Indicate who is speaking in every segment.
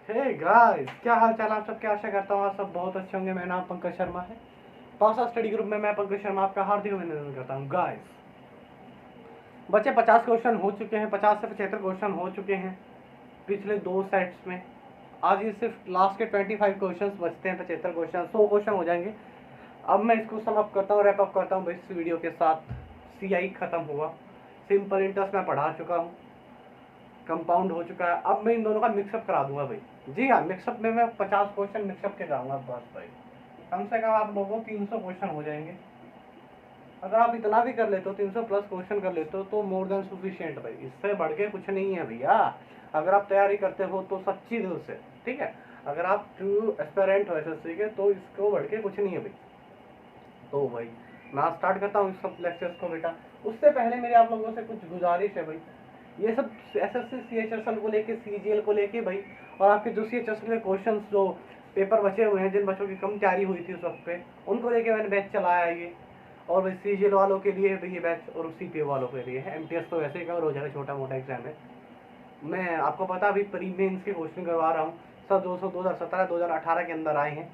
Speaker 1: Hey guys, क्या हाल चाल आप सबके। आशा करता हूँ आप सब बहुत अच्छे होंगे। मेरा नाम पंकज शर्मा है। पासा स्टडी ग्रुप में मैं पंकज शर्मा आपका हार्दिक अभिनंदन करता हूँ। गाइस, बच्चे 50 क्वेश्चन हो चुके हैं, 50 से 75 क्वेश्चन हो चुके हैं पिछले 2 सेट्स में। आज ये सिर्फ लास्ट के 25 क्वेश्चन बचते हैं। 75 क्वेश्चन, 100 क्वेश्चन हो जाएंगे। अब मैं इसको समाप्त करता हूँ, रैप अप करता हूँ इस वीडियो के साथ। CI खत्म हुआ, सिंपल इंटरेस्ट मैं पढ़ा चुका हूँ, कंपाउंड हो चुका है। अब मैं इन दोनों का मिक्सअप करा दूंगा भाई। जी हाँ, मिक्सअप में मैं 50 क्वेश्चन मिक्सअप के कराऊंगा बस भाई। कम से कम आप लोगों को 300 क्वेश्चन हो जाएंगे। अगर आप इतना भी कर लेते हो, 300 प्लस क्वेश्चन कर लेते हो, तो मोर देन सफिशिएंट भाई। इससे बढ़ के कुछ नहीं है भैया। अगर आप तैयारी करते हो तो सच्ची दिल से, ठीक है। अगर आप ट्रू एस्पिरेंट हो SSC के, तो इसको बढ़ के कुछ नहीं है भाई। तो भाई मैं आज स्टार्ट करता हूँ इस सब लेक्चर्स को बेटा। उससे पहले मेरी आप लोगों से कुछ गुजारिश है भाई। ये सब SSC CHSL को लेके, CGL को लेके भाई, और आपके जो CHSL के क्वेश्चन जो पेपर बचे हुए हैं, जिन बच्चों की कम तैयारी हुई थी उस वक्त पे, उनको लेके मैंने बैच चलाया है ये। और भाई CGL वालों के लिए है ये बैच, और CPO वालों के लिए है। MTS तो वैसे ही कवर हो जाएगा, छोटा मोटा एग्जाम है। मैं आपको पता अभी प्री मेंस के क्वेश्चन करवा रहा हूँ। सब 2017 2018 के अंदर आए हैं,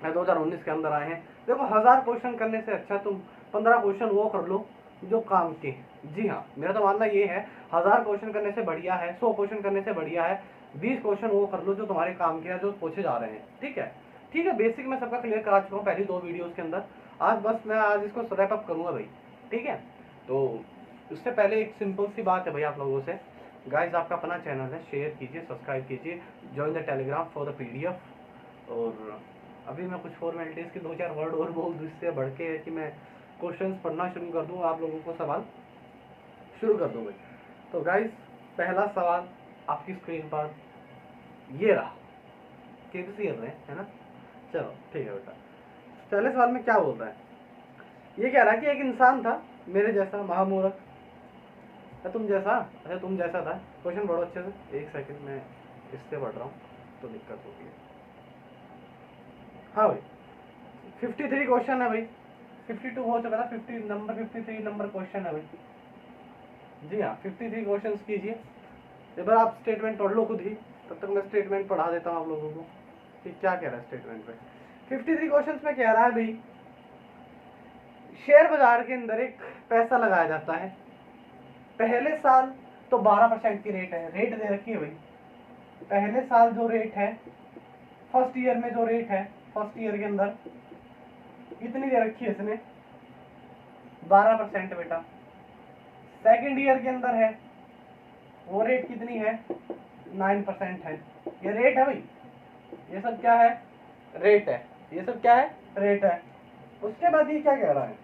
Speaker 1: 2019 के अंदर आए हैं। देखो, 1000 क्वेश्चन करने से अच्छा तुम 15 क्वेश्चन वो कर लो जो काम के। जी हाँ, मेरा तो मानना ये है, 1000 क्वेश्चन करने से बढ़िया है, 100 क्वेश्चन करने से बढ़िया है 20 क्वेश्चन वो कर लो जो तुम्हारे काम के हैं, जो पूछे जा रहे हैं। ठीक है, ठीक है। बेसिक मैं सबका क्लियर करा चुका हूँ पहली 2 वीडियोस के अंदर। आज बस मैं आज इसको रैप अप करूँगा भाई, ठीक है। तो उससे पहले एक सिंपल सी बात है भाई आप लोगों से। गाइज, आपका अपना चैनल है, शेयर कीजिए, सब्सक्राइब कीजिए, join the Telegram for the PDF। और अभी मैं कुछ फॉर्मेलिटीज़ के 2-4 वर्ड और बोल दूँ, इससे बढ़ के है कि मैं क्वेश्चंस पढ़ना शुरू कर दूँ, आप लोगों को सवाल शुरू कर दूँ भाई। तो गाइस, पहला सवाल आपकी स्क्रीन पर ये रहा। कैसे कर रहे हैं, है ना। चलो ठीक है बेटा। पहले सवाल में क्या बोल रहा है, ये कह रहा है कि एक इंसान था मेरे जैसा, महामूर्ख। तुम जैसा, अच्छा तुम जैसा था। क्वेश्चन पढ़ो अच्छे से। एक सेकंड, मैं इससे पढ़ रहा हूँ तो दिक्कत होगी। हाँ भाई, 53 क्वेश्चन है भाई। 52 हो चुका था, 53 नंबर क्वेश्चन है भाई। जी हाँ, 53 क्वेश्चन कीजिए। एक बार आप स्टेटमेंट पढ़ लो खुद ही, तब तक मैं स्टेटमेंट पढ़ा देता हूँ आप लोगों को कि क्या कह रहा है स्टेटमेंट पे। 53 क्वेश्चन में कह रहा है भाई, शेयर बाजार के अंदर एक पैसा लगाया जाता है। पहले साल तो 12% की रेट है, रेट दे रखी है भाई। पहले साल जो रेट है, फर्स्ट ईयर में जो रेट है, फर्स्ट ईयर के अंदर इतनी दे रखी है इसने, 12% बेटा। सेकेंड ईयर के अंदर है, वो रेट कितनी है, 9% है। ये रेट है भाई, ये सब क्या है, रेट है। ये सब क्या है, रेट है। उसके बाद ये क्या कह रहा है,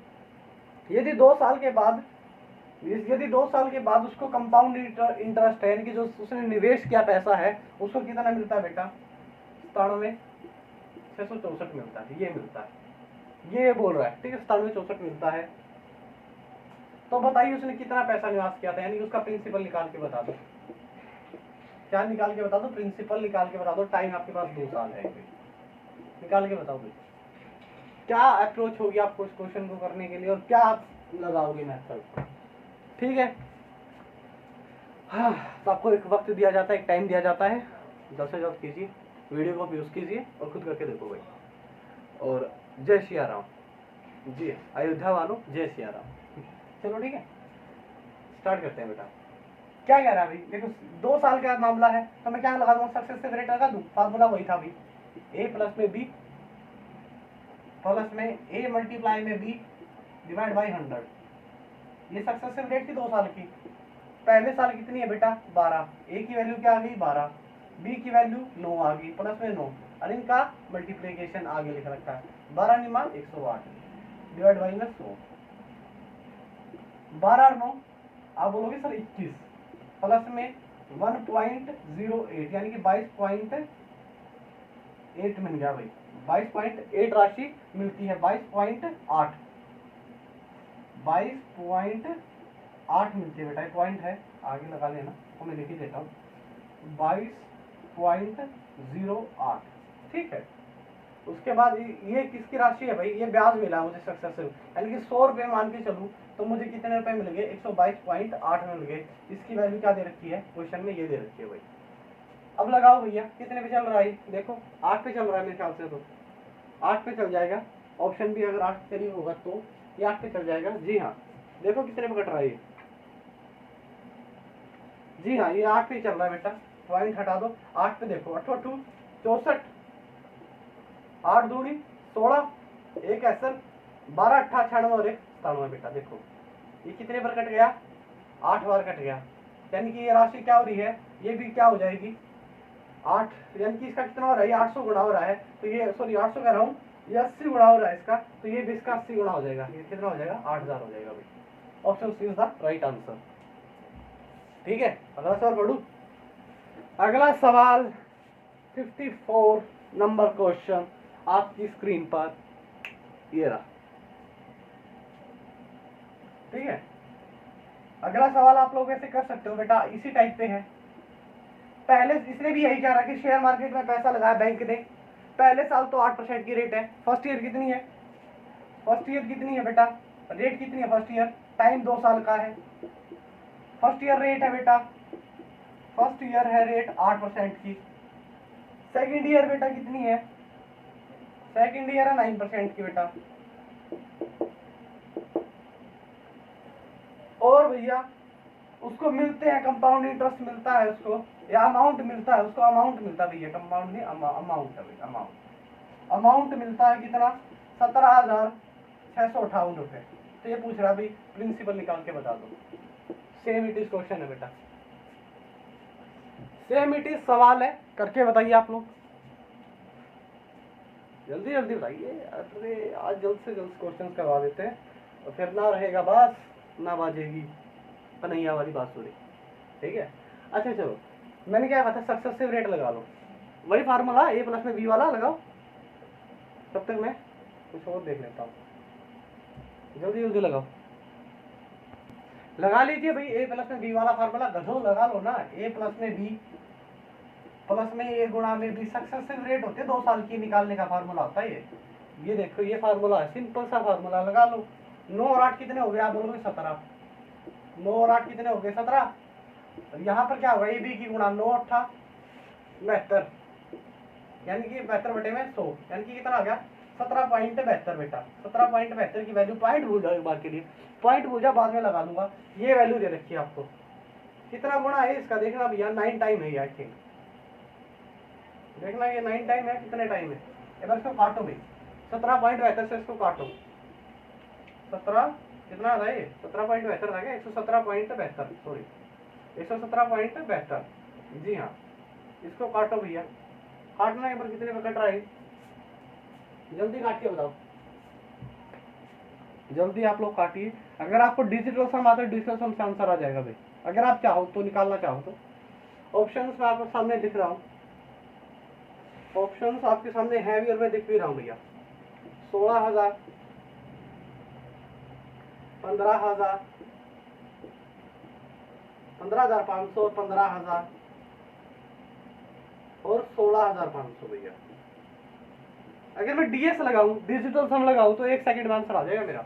Speaker 1: यदि 2 साल के बाद, यदि 2 साल के बाद उसको कंपाउंड इंटरेस्ट है, यानी कि जो उसने निवेश किया पैसा है, उसको कितना मिलता है बेटा, 97,664 मिलता है। ये मिलता है, ये बोल रहा है, ठीक है। 97,64 मिलता है। तो बताइए उसने कितना पैसा निवेश किया था, यानी कि उसका प्रिंसिपल निकाल के बता दो। क्या निकाल के बता दो, प्रिंसिपल निकाल के बता दो। टाइम आपके पास 2 साल है, निकाल के बताओ भाई। क्या अप्रोच होगी आपको इस क्वेश्चन को करने के लिए, और क्या आप लगाओगे मेथड, ठीक है। हाँ, तो आपको एक वक्त दिया जाता है, एक टाइम दिया जाता है, जल्द से जल्द कीजिए, वीडियो को यूज कीजिए और खुद करके देखो भाई। और जय सिया राम जी, अयोध्या वालों जय सिया राम। चलो ठीक है, स्टार्ट करते हैं बेटा। क्या कह रहा है भाई, देखो 2 साल का मामला है, तो मैं क्या लगा दूँ, सक्सेसिव रेट लगा दूँ। फार्मूला वही था भाई, A प्लस में B प्लस में A मल्टीप्लाई में B डिवाइड बाई 100। ये सक्सेसिव रेट थी 2 साल की। पहले साल कितनी है बेटा, 12। A की वैल्यू क्या आ गई, 12। B की वैल्यू 9 आ गई, प्लस में 9, और इनका मल्टीप्लीकेशन आगे लिख रखा है। 12 निमान 108 डिवाइड बाई में 100। 12 और 9 आप बोलोगे सर 21, प्लस में 1.08 यानी कि 22.8 मिल गया भाई। 22.8 राशि मिलती है, 22.8 मिलती है बेटा। पॉइंट है, आगे लगा लेना, तो मैं लिख ही देता हूँ 22.08, ठीक है। उसके बाद ये किसकी राशि है भाई, ये ब्याज मिला मुझे सक्सेसिव, यानी कि 100 रुपये मान के चलूँ तो मुझे कितने रुपए मिल गए, 122.8 मिल गए। इसकी वैल्यू क्या दे रखी है क्वेश्चन में, ये दे रखी है भाई। अब लगाओ भैया, कितने पे चल रहा है? देखो 8 पे चल रहा है मेरे ख्याल से, तो 8 पे चल जाएगा। ऑप्शन भी अगर 8 के करीब होगा तो ये 8 पे चल जाएगा। जी हाँ, देखो कितने पे कट रहा है ये। जी हाँ, ये 8 पे चल रहा है बेटा। पॉइंट हटा दो, 8 पे देखो, 8 8 64, 8 दूनी 16, एक ऐसा 12 8 96 और 1 97 बेटा। देखो ये कितने पर कट गया? 8 बार कट गया। यानी कि ये राशि क्या हो रही है? ये भी क्या हो जाएगी? 8, यानी कि इसका कितना हो रहा है? ये 800 गुणा हो रहा है, तो ये सॉरी 800 कह रहा हूँ, ये 80 गुणा हो रहा है इसका, तो ये भी इसका 80 गुणा हो जाएगा। ये कितना हो जाएगा? 8000 हो जाएगा भाई। Option C is the right answer. ठीक है, अगला सवाल पढ़ू। अगला सवाल 54 नंबर क्वेश्चन आपकी स्क्रीन पर ये रहा। ठीक है, अगला सवाल आप लोग ऐसे कर सकते हो बेटा, इसी टाइप पे है। पहले इसने भी यही कह रहा कि शेयर मार्केट में पैसा लगाया बैंक ने, पहले साल तो 8% की रेट है। फर्स्ट ईयर कितनी है? फर्स्ट ईयर कितनी है बेटा? रेट कितनी है फर्स्ट ईयर? टाइम 2 साल का है। फर्स्ट ईयर रेट है बेटा, फर्स्ट ईयर है रेट 8% की। सेकंड ईयर बेटा कितनी है? सेकंड ईयर है 9% की बेटा। और भैया उसको मिलते हैं कंपाउंड इंटरेस्ट मिलता है उसको, या अमाउंट मिलता है उसको, अमाउंट मिलता है भैया, कंपाउंड नहीं अमाउंट है भैया, अमाउंट। अमाउंट मिलता है कितना? 17,658 रुपए। तो ये पूछ रहा भाई प्रिंसिपल निकाल के बता दो। सेम इट इज क्वेश्चन है बेटा, सेम इट इज सवाल है, करके बताइए आप लोग, जल्दी जल्दी बताइए। अरे आज जल्द से जल्द क्वेश्चन करवा देते हैं, और फिर ना रहेगा बास ना बाजेगी कन्हैया वाली बात थोड़ी। ठीक है, अच्छा चलो, मैंने क्या कहा था? सक्सेसिव रेट लगा लो, वही फार्मूला ए प्लस में बी वाला लगाओ। तब तक मैं कुछ और देख लेता हूँ, जल्दी जल्दी लगाओ, लगा लीजिए भाई। ए प्लस में बी वाला फार्मूला गधो लगा लो ना। ए प्लस में बी प्लस में ए गुणा में बी, सक्सेसिव रेट होते 2 साल की, निकालने का फार्मूला होता है ये देखो ये फार्मूला है, सिंपल सा फार्मूला, लगा लो। 9 और 8 कितने हो गए? आप बोलोगे 17। 9 और 8 कितने हो गए? 17। यहाँ पर क्या होगा? ए बी की गुणा 9 8 72, यानी कि 72/100, यानी कि कितना आ गया? 17.72 बेटा। 17.72 की वैल्यू, पॉइंट भूल जाओ एक बार के लिए, पॉइंट भूल जाओ, बाद में लगा दूंगा। ये वैल्यू दे रखी है आपको, कितना गुणा है इसका देखना भैया, 9 टाइम है आई थिंक, देखना ये 9 टाइम है, कितने टाइम है? एक बार इसको काटो भाई, 17.72 से इसको काटो, 17 कितना आ रहा है? 17.72 था क्या? 117.72, सॉरी 117.72। जी हाँ, इसको काटो भैया, काटना है पर कितने पे कट रहा है? जल्दी काट के बताओ, जल्दी आप लोग काटिए। अगर आपको डिजिटल सम आता है, डिजिटल सम से आंसर आ जाएगा भाई, अगर आप चाहो तो, निकालना चाहो तो। ऑप्शंस मैं आपके सामने दिख रहा हूँ, ऑप्शंस आपके सामने है भी और मैं दिख भी रहा हूँ भैया। 16,000, 15,000, 15,500, 15,000 और 16,500 भैया। अगर मैं डीएस लगाऊं, डिजिटल सम लगाऊं, तो 1 सेकंड में आंसर आ जाएगा मेरा,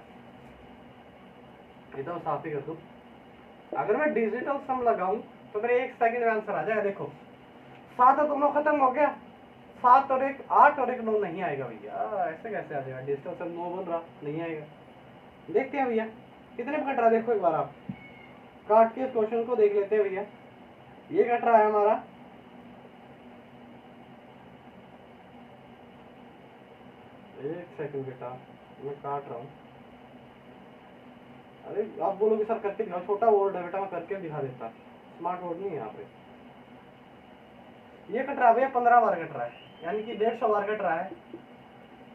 Speaker 1: इतना साफ ही कर दूं। अगर मैं डिजिटल सम लगाऊं तो मेरे 1 सेकंड में आंसर आ जाएगा। देखो 7 और 9 खत्म हो गया, 7 और 1 8 और 1 9 नहीं आएगा भैया, ऐसे कैसे आ जाएगा? डिजिटल सम 9 बन रहा, नहीं आएगा। देखते हैं भैया कितने पे कट रहा है, देखो एक बार आप काट के इस क्वेश्चन को देख लेते हैं भैया। ये कट रहा है हमारा 1 सेकंड बेटा, मैं काट रहा हूँ। अरे आप बोलोगे सर करके दिखाओ, छोटा बोर्ड है बेटा, मैं करके दिखा देता, स्मार्ट बोर्ड नहीं है यहाँ पे। ये कट रहा है भैया, 15 बार कट रहा है, यानी कि 150 बार कट रहा है।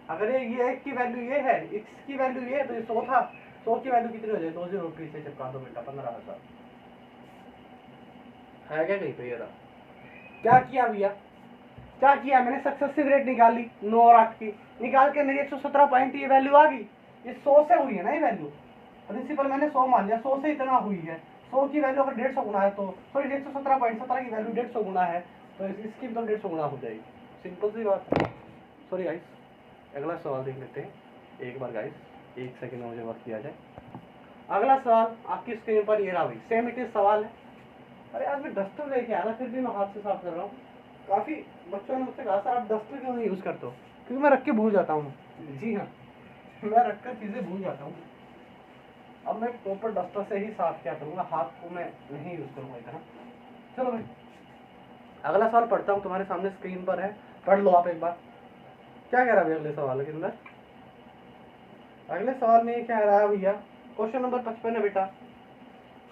Speaker 1: अगर ये 1 की वैल्यू ये है, इसकी वैल्यू ये है, तो ये 100 था, 100 की वैल्यू कितनी हो जाए? 2 0 से चिपका दो बेटा, 15,000 है क्या कहीं पे? ये रहा। क्या किया भैया, क्या किया मैंने? सक्सेसिव रेट निकाली 9 और 8 की, निकाल के मेरी 117 पॉइंट ये वैल्यू आ गई। ये 100 से हुई है ना ये वैल्यू, प्रिंसिपल मैंने 100 मान लिया, 100 से इतना हुई है। 100 की वैल्यू अगर 150 गुना है तो, सॉरी 117.17 की वैल्यू 150 गुना है, तो इसकी भी तो 150 गुना हो जाएगी, सिंपल सी बात है। सॉरी गाइस, अगला सवाल देख लेते हैं एक बार गाइस, 1 सेकंड में मुझे वर्क किया जाए। अगला सवाल आपकी स्क्रीन पर ये रहा भाई, सेम इट इज सवाल है। अरे आज मैं डस्टर लेके आया ना, फिर भी मैं हाथ से साफ कर रहा हूँ। काफ़ी बच्चों ने मुझसे कहा सर आप डस्टर क्यों नहीं यूज़ करते हो, क्योंकि मैं रख के भूल जाता हूँ। जी हाँ, मैं रख कर चीज़ें भूल जाता हूँ। अब मैं प्रॉपर डस्टर से ही साफ किया करूँगा, हाथ को मैं नहीं यूज़ करूँगा इतना। चलो भाई अगला सवाल पढ़ता हूँ, तुम्हारे सामने स्क्रीन पर है, पढ़ लो आप एक बार। क्या कह रहा है भैया अगले सवाल के अंदर? अगले सवाल में ये कह रहा है भैया, क्वेश्चन नंबर 55 है बेटा।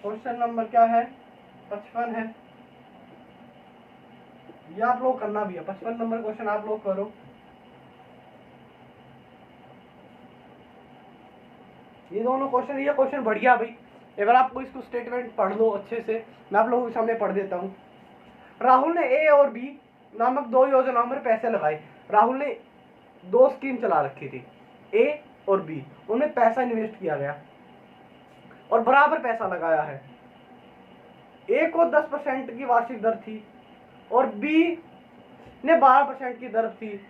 Speaker 1: क्वेश्चन नंबर क्या है? 55 है। ये आप लोग करना भी है, 55 नंबर क्वेश्चन आप लोग करो। ये दोनों क्वेश्चन, ये क्वेश्चन बढ़िया भाई, अगर आपको इसको स्टेटमेंट पढ़ लो अच्छे से, मैं आप लोगों के सामने पढ़ देता हूँ। राहुल ने ए और बी नामक दो योजनाओं में पैसे लगाए। राहुल ने दो स्कीम चला रखी थी, ए और बी, उनमें पैसा इन्वेस्ट किया गया और बराबर पैसा लगाया है। ए को 10% की वार्षिक दर थी और बी ने 12% की दर थी।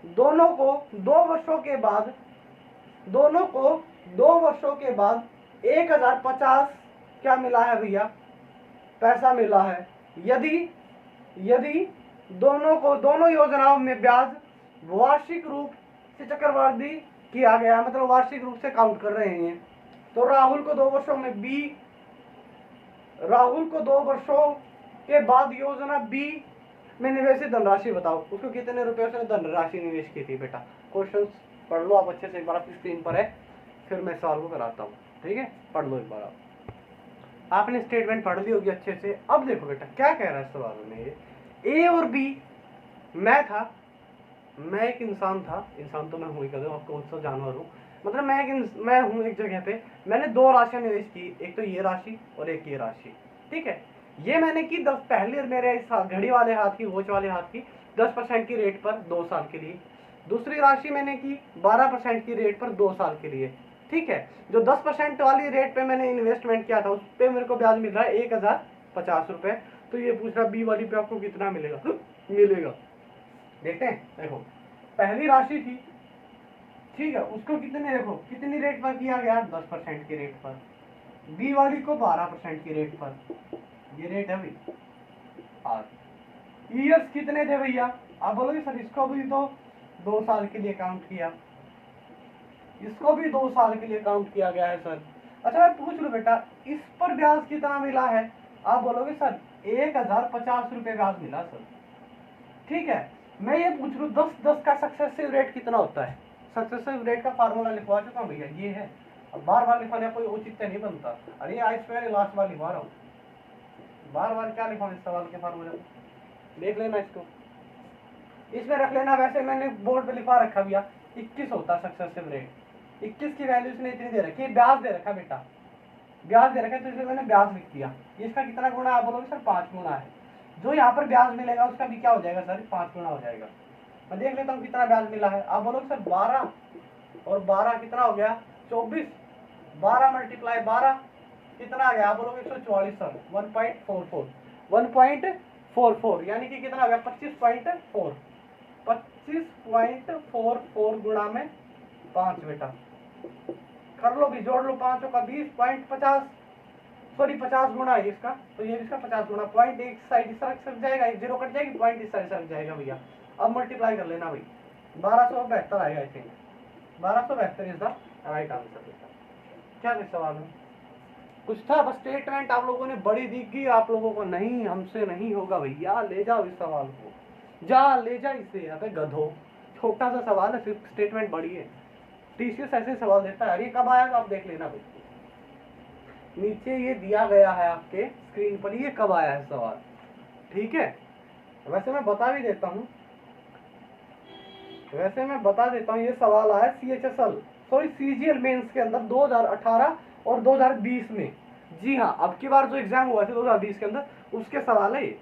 Speaker 1: दोनों को 2 वर्षों के बाद 1050 क्या मिला है भैया? पैसा मिला है। यदि दोनों योजनाओं में ब्याज वार्षिक रूप से चक्रवृद्धि किया गया, मतलब वार्षिक रूप से काउंट कर रहे हैं, तो राहुल को 2 वर्षों के बाद योजना बी में निवेशित धनराशि बताओ। उसको कितने रुपए से धनराशि निवेश की थी बेटा? क्वेश्चन पढ़ लो आप अच्छे से, एक बार आपकी स्क्रीन पर है, फिर मैं सवाल को कराता हूँ। ठीक है, पढ़ लो एक बार आप। आपने स्टेटमेंट पढ़ ली होगी अच्छे से। अब देखो बेटा क्या कह रहा है सवाल में, ए और बी, मैं एक इंसान था, इंसान तो मैं हूँ ही, कदम आप कौन सा जानवर हूँ, मतलब मैं हूँ एक जगह पे, मैंने 2 राशियां निवेश की, एक तो ये राशि और एक ये राशि। ठीक है, ये मैंने की 10 पहले मेरे इस घड़ी वाले हाथ की, वॉच वाले हाथ की 10% की रेट पर 2 साल के लिए। दूसरी राशि मैंने की 12% की रेट पर 2 साल के लिए। ठीक है, जो 10% वाली रेट पे मैंने इन्वेस्टमेंट किया था उस पे मेरे को ब्याज मिल रहा है 1050 रुपए। तो ये पूछ रहा बी वाली पे आपको कितना मिलेगा? मिलेगा, देखते हैं। देखो पहली राशि थी, ठीक है, उसको कितने, देखो कितनी रेट पर किया गया? 10% की रेट पर। बी वाली को 12% की रेट पर, ये रेट है भाई। और ईयर्स कितने थे भैया? आप बोलोगे सर इसको भी तो 2 साल के लिए काउंट किया, इसको भी 2 साल के लिए काउंट किया गया है सर। अच्छा मैं पूछ लूं बेटा इस पर ब्याज कितना मिला है? आप बोलोगे सर 1050 रुपए ब्याज मिला सर। ठीक है, मैं ये पूछ लूं 10 का सक्सेसिव रेट कितना होता है? सक्सेसिव रेट का फार्मूला लिखवा चुका हूं भैया, ये है। अब बार बार लिखवाने का कोई औचित्य नहीं बनता। अरे आई स्क्वायर लास्ट बार लिखवा रहा हूँ, बार बार क्या लिखवाऊं इस सवाल के फार्मूले में, देख लेना इसको, इसमें रख लेना। वैसे मैंने बोर्ड पे लिखवा रखा भैया 21 होता सक्सेसिव रेट। 21 की वैल्यू इसने इतनी दे रखी है, ब्याज दे रखा बेटा, ब्याज दे रखा है, तो इसलिए मैंने ब्याज लिख दिया। इसका कितना गुना? आप बोलोगे सर 5 गुना है। जो यहाँ पर ब्याज मिलेगा उसका भी क्या हो जाएगा सर? 5 गुना हो जाएगा। मैं देख लेता हूँ कितना ब्याज मिला है। आप बोलोगे सर 12 और 12 कितना हो गया? 24। 12 मल्टीप्लाई 12 कितना आ गया? आप बोलोगे 144 सर, 1.44 यानी कि कितना हो गया? 25.4, 25.44 गुणा में 5 बेटा, कर लो भी, जोड़ लो, 5 का 20.50, सॉरी 50 गुना है इसका, तो ये इसका 50 गुना। पॉइंट एक साइड इस तरह सरक जाएगा, एक जीरो कट जाएगी, पॉइंट इस साइड सरक जाएगा भैया। अब मल्टीप्लाई कर लेना भाई, 1272 आएगा I think, 1272 is the right answer. क्या इस सवाल में कुछ था? बस स्टेटमेंट आप लोगों ने बड़ी दिखी, आप लोगों को नहीं, हमसे नहीं होगा भैया। ले जाओ इस सवाल को, जा ले जा इसे। अबे गधो, छोटा सा सवाल है, सिर्फ स्टेटमेंट बड़ी है। टीसीएस ऐसे सवाल देता है। अरे कब आएगा आप देख लेना भाई, नीचे ये दिया गया है आपके स्क्रीन पर, ये कब आया है सवाल। ठीक है, वैसे मैं बता भी देता हूँ, ये सवाल आया CHSL सॉरी CGL मेंस के अंदर 2018 और 2020 में। जी हाँ, अब की बार जो एग्जाम हुआ था 2020 के अंदर, उसके सवाल है ये।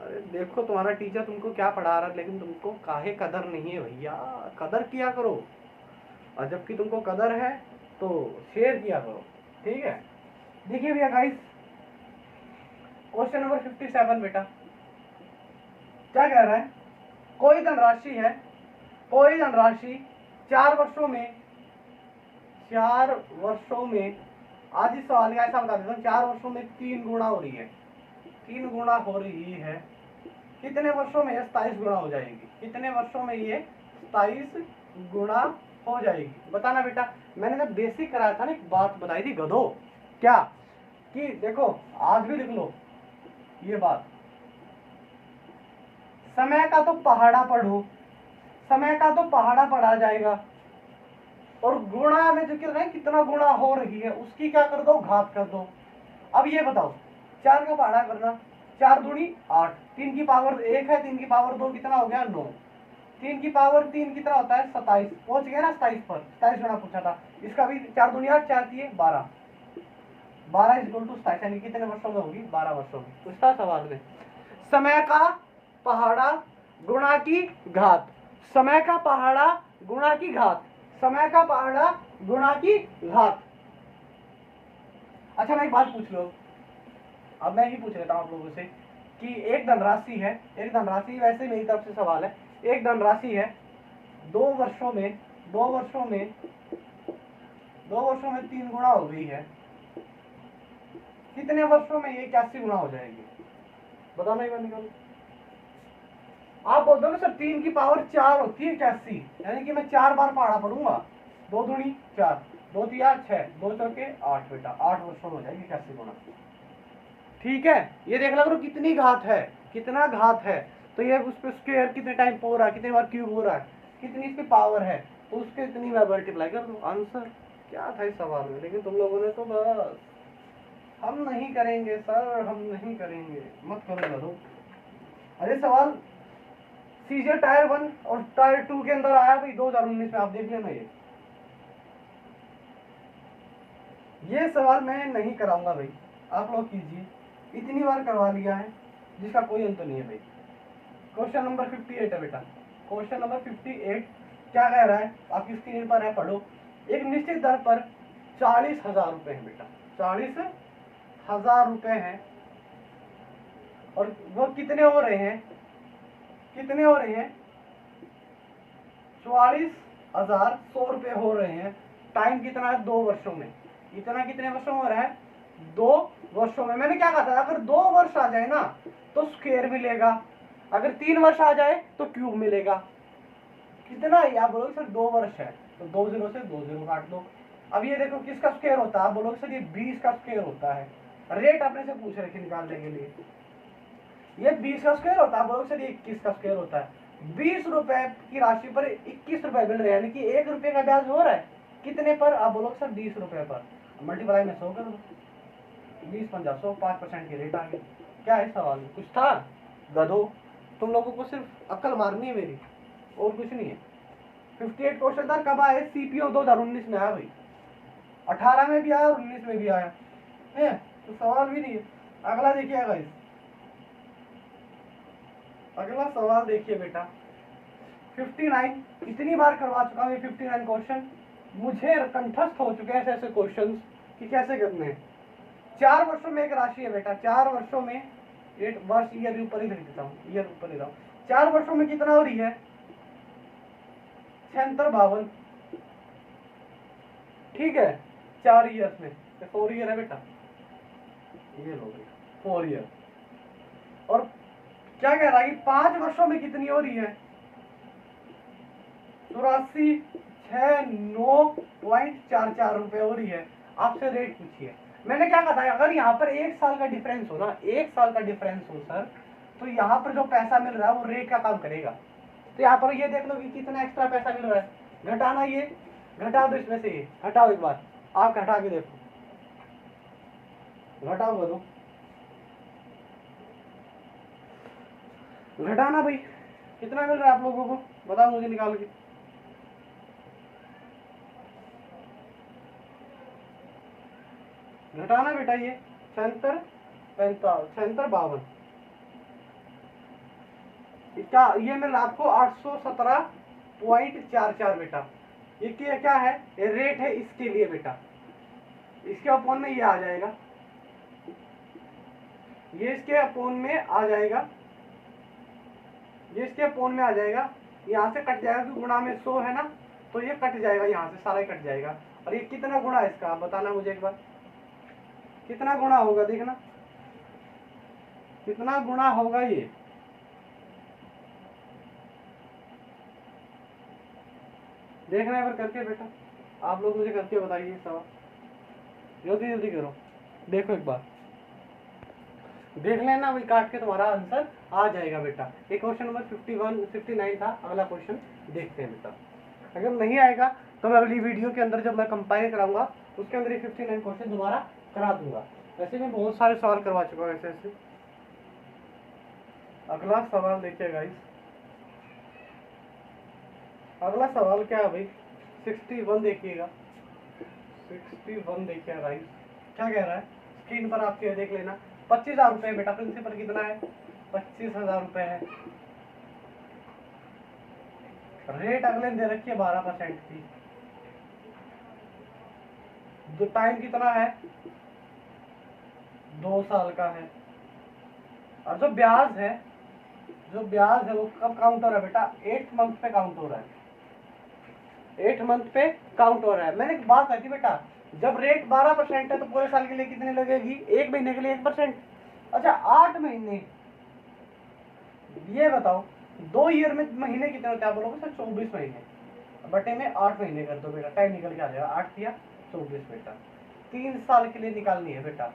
Speaker 1: अरे देखो तुम्हारा टीचर तुमको क्या पढ़ा रहा है, लेकिन तुमको काहे कदर नहीं है भैया, कदर किया करो। और जबकि तुमको कदर है तो शेयर किया करो। ठीक है, देखिए भैया गाइस, क्वेश्चन नंबर 57 बेटा क्या कह रहा है? कोई धनराशि 4 वर्षों में, आज इस सवाल का ऐसा बता देता हूँ, 4 वर्षों में 3 गुना हो रही है, 3 गुना हो रही है। कितने वर्षों में ये 27 गुना हो जाएगी? कितने वर्षों में ये 27 गुना हो जाएगी? बताना बेटा। मैंने जब बेसिक कराया था ना, एक बात बताई थी गधो, क्या कि देखो आज भी लिख लो ये बात, समय का तो पहाड़ा पढ़ो, समय का तो पहाड़ा पढ़ा जाएगा, और गुणा में जो कितना कितना गुणा हो रही है उसकी क्या कर दो, घात कर दो। अब ये बताओ, 4 का पहाड़ा करना, 4 दूनी 8, 3 की पावर 1 है, 3 की पावर 2 कितना हो गया 9, 3 की पावर 3 कितना होता है 27, पहुंच गया ना 27 पर, 27 गुना पूछा था इसका भी। 4 दूनी 8, 4 दिए 12, 12 इक्वल टू 27, यानी कितने वर्षों में होगी? 12 वर्षों में। पूछता सवाल में समय का पहाड़ा गुणा की घात, समय का पहाड़ा गुणा की घात, समय का पहाड़ा गुणा की घात। अच्छा मैं एक बात पूछ लो, अब मैं ही पूछ लेता हूं आप लोगों से कि एक धनराशि है, एक धनराशि, वैसे मेरी तरफ से सवाल है, एक धनराशि है 2 वर्षों में 3 गुना हो गई है, कितने वर्षों में ये 81 गुना हो जाएगी? बताना एक बार निकालो। आप बोल दोगे सर 3 की पावर 4 होती है 81, यानी कि मैं 4 बार पहाड़ा पढ़ूंगा, 2 दूनी 4, 2 तिया 6, 2 चौके 8, बेटा 8 वर्षों में हो जाएगी 81 गुना। ठीक है, ये देख लो कितनी घात है, कितना घात है, तो ये उस पर स्क्वायर कितने टाइम हो रहा है, कितने बार क्यूब हो रहा है, कितनी इसकी पावर है, तो उसके इतनी मैं मल्टीप्लाई कर दूं। आंसर क्या था इस सवाल में? लेकिन तुम लोगों ने तो बस हम नहीं करेंगे सर, हम नहीं करेंगे, मत करो करो। अरे सवाल सीजे टायर 1 और टायर 2 के अंदर आया भाई 2019 में, आप देख लेना। ये सवाल मैं नहीं कराऊंगा भाई, आप लोग कीजिए, इतनी बार करवा लिया है जिसका कोई अंत नहीं है भाई। क्वेश्चन नंबर 58 है बेटा, क्वेश्चन नंबर 58 क्या कह रहा है, आपकी स्क्रीन पर है, पढ़ो। एक निश्चित दर पर 40,000 रुपए है बेटा, 40,000 रुपए हैं, और वो कितने हो रहे हैं, कितने हो रहे हैं? 44,100 रुपए हो रहे हैं। टाइम कितना है? 2 वर्षों में। इतना कितने वर्षों में हो रहा है? 2 वर्षों में। मैंने क्या कहा था, अगर 2 वर्ष आ जाए ना तो स्क्वायर मिलेगा, अगर 3 वर्ष आ जाए तो क्यूब मिलेगा। कितना है? आप बोलोगे सर 2 वर्ष है, तो 2 0 से 2 0 काट दो। अब ये देखो किसका स्क्वायर होता है, आप बोलोगे सर ये 20 का स्क्वायर होता है। रेट अपने से पूछ रखे निकालने के लिए, ये 20 का स्क्वायर होता है, आप बोलोगे सर ये 21 का स्क्वायर होता है। 20 रुपए की राशि पर 21 रुपए मिल रहे हैं, यानी कि 1 रुपए का ब्याज हो रहा है कितने पर? आप बोलोगे सर 20 रुपए पर, मल्टीप्लाई में 100 कर दो, 20 50 100, 5% की रेट आ गई। क्या है सवाल में? कुछ था गधो? तुम लोगों को सिर्फ अक्ल मारनी है मेरी, और कुछ नहीं है। 58 क्वेश्चन था, कब आए? सीपीओ 2019 में आया भाई, 18 में भी आया और 19 में भी आया है, तो सवाल भी नहीं है। अगला देखिए गाइस, अगला सवाल देखिए बेटा 59, इतनी बार करवा चुका हूँ ये 59 क्वेश्चन, मुझे कंठस्थ हो चुके हैं ऐसे ऐसे क्वेश्चन कि कैसे करने हैं। 4 वर्षों में एक राशि है बेटा, 4 वर्षों में, 8 वर्ष, ईयर ऊपर ही लिख देता हूँ, ईयर ऊपर लिख रहा हूँ। 4 वर्षों में कितना हो रही है? 7652, ठीक है, 4 ईयर्स में, 4 ईयर है बेटा, ये लो 4 ईयर। और क्या कह रहा है कि 5 वर्षों में कितनी हो रही है? 84,609.44 रुपए हो रही है। आपसे रेट पूछिए। मैंने क्या कहा था, अगर यहाँ पर 1 साल का डिफरेंस हो ना, 1 साल का डिफरेंस हो सर, तो यहाँ पर जो पैसा मिल रहा है वो रेट का काम करेगा। तो यहाँ पर ये देख लो कि कितना एक्स्ट्रा पैसा मिल रहा है, घटाना, ये घटा दो, इसमें से ये हटाओ, एक बार आप घटा के देखो, घटाओ करो, घटाना भाई, कितना मिल रहा है आप लोगों को, बताओ मुझे निकाल के। घटाना बेटा, ये 76,52, इसका ये मिल रहा आपको 817.44 बेटा। ये क्या है? ये रेट है इसके लिए बेटा, इसके अपोन में ये आ जाएगा, ये इसके अपोन में आ जाएगा, ये इसके अपोन में आ जाएगा, यहाँ से कट जाएगा क्योंकि गुणा में 100 है ना, तो ये कट जाएगा, यहाँ से सारा ही कट जाएगा। और ये कितना गुणा है इसका, बताना मुझे एक बार, कितना गुणा होगा, देखना कितना गुणा होगा ये, देखना है फिर करके बेटा, आप लोग मुझे करके बताइए सवाल, जल्दी जल्दी करो। देखो एक बार देख लेना, वही काट के तुम्हारा आंसर आ जाएगा बेटा। ये क्वेश्चन नंबर 51 59 था। अगला क्वेश्चन देखते हैं बेटा। अगर नहीं आएगा तो मैं अगली वीडियो के अंदर जब मैं कंपाइल कराऊंगा उसके अंदर ये 59 क्वेश्चन दोबारा करा दूंगा। वैसे मैं बहुत सारे सवाल करवा चुका हूँ ऐसे। अगला सवाल देखिए गाइस, अगला सवाल क्या है भाई, 61 देखिएगा। 61 देखिए गाइस, क्या कह रहा है स्क्रीन पर आपके देख लेना। 25,000 रुपए बेटा, प्रिंसिपल कितना है, 25,000 रुपए है। रेट अगले दे रखी है 12% की। जो टाइम कितना है, 2 साल का है। और जो ब्याज है, जो ब्याज है वो कब काउंट हो रहा है बेटा, 8 मंथ पे काउंट हो रहा है। 8 मंथ पे काउंट हो रहा है। मैंने एक बात कही थी बेटा, जब रेट 12% है तो पूरे साल के लिए कितनी लगेगी, 1 महीने के लिए 1%। अच्छा 8 महीने, ये बताओ 2 ईयर में महीने कितने होते हैं, आप बोलोगे सर 24 महीने, बटे में 8 महीने कर दो बेटा, टाइम निकल के आ जाएगा। 8 या 24 बेटा, 3 साल के लिए निकालनी है बेटा।